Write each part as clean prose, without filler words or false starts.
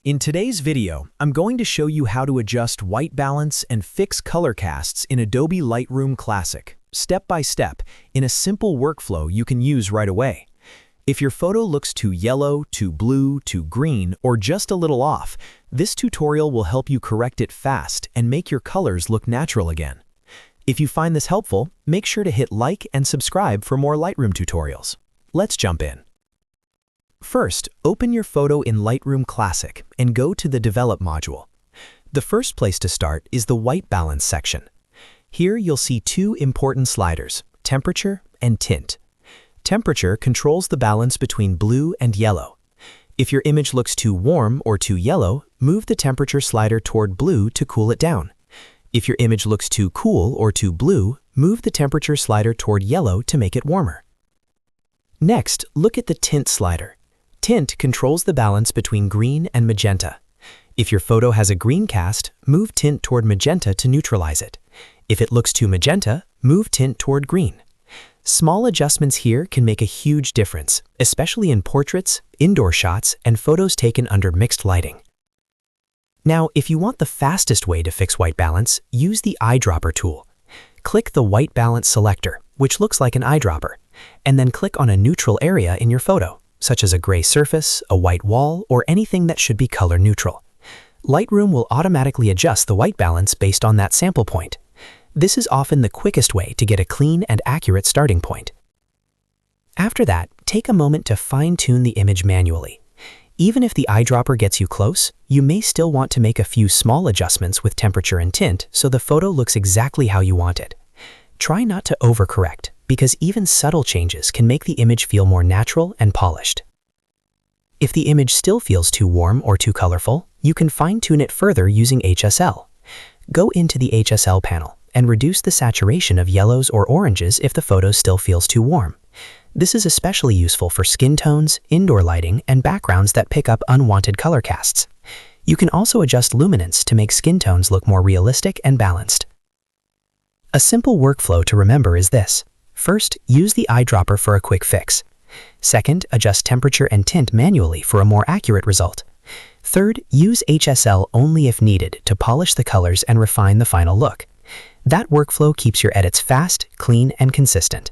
In today's video, I'm going to show you how to adjust white balance and fix color casts in Adobe Lightroom Classic, step by step, in a simple workflow you can use right away. If your photo looks too yellow, too blue, too green, or just a little off, this tutorial will help you correct it fast and make your colors look natural again. If you find this helpful, make sure to hit like and subscribe for more Lightroom tutorials. Let's jump in. First, open your photo in Lightroom Classic and go to the Develop module. The first place to start is the White Balance section. Here you'll see two important sliders, Temperature and Tint. Temperature controls the balance between blue and yellow. If your image looks too warm or too yellow, move the temperature slider toward blue to cool it down. If your image looks too cool or too blue, move the temperature slider toward yellow to make it warmer. Next, look at the Tint slider. Tint controls the balance between green and magenta. If your photo has a green cast, move tint toward magenta to neutralize it. If it looks too magenta, move tint toward green. Small adjustments here can make a huge difference, especially in portraits, indoor shots, and photos taken under mixed lighting. Now, if you want the fastest way to fix white balance, use the Eyedropper tool. Click the White Balance selector, which looks like an eyedropper, and then click on a neutral area in your photo, such as a gray surface, a white wall, or anything that should be color neutral. Lightroom will automatically adjust the white balance based on that sample point. This is often the quickest way to get a clean and accurate starting point. After that, take a moment to fine-tune the image manually. Even if the eyedropper gets you close, you may still want to make a few small adjustments with temperature and tint so the photo looks exactly how you want it. Try not to overcorrect, because even subtle changes can make the image feel more natural and polished. If the image still feels too warm or too colorful, you can fine-tune it further using HSL. Go into the HSL panel and reduce the saturation of yellows or oranges if the photo still feels too warm. This is especially useful for skin tones, indoor lighting, and backgrounds that pick up unwanted color casts. You can also adjust luminance to make skin tones look more realistic and balanced. A simple workflow to remember is this. First, use the eyedropper for a quick fix. Second, adjust temperature and tint manually for a more accurate result. Third, use HSL only if needed to polish the colors and refine the final look. That workflow keeps your edits fast, clean, and consistent.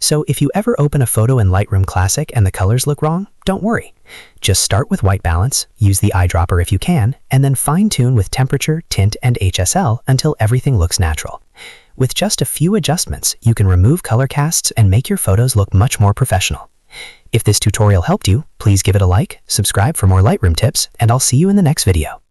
So if you ever open a photo in Lightroom Classic and the colors look wrong, don't worry. Just start with white balance, use the eyedropper if you can, and then fine-tune with temperature, tint, and HSL until everything looks natural. With just a few adjustments, you can remove color casts and make your photos look much more professional. If this tutorial helped you, please give it a like, subscribe for more Lightroom tips, and I'll see you in the next video.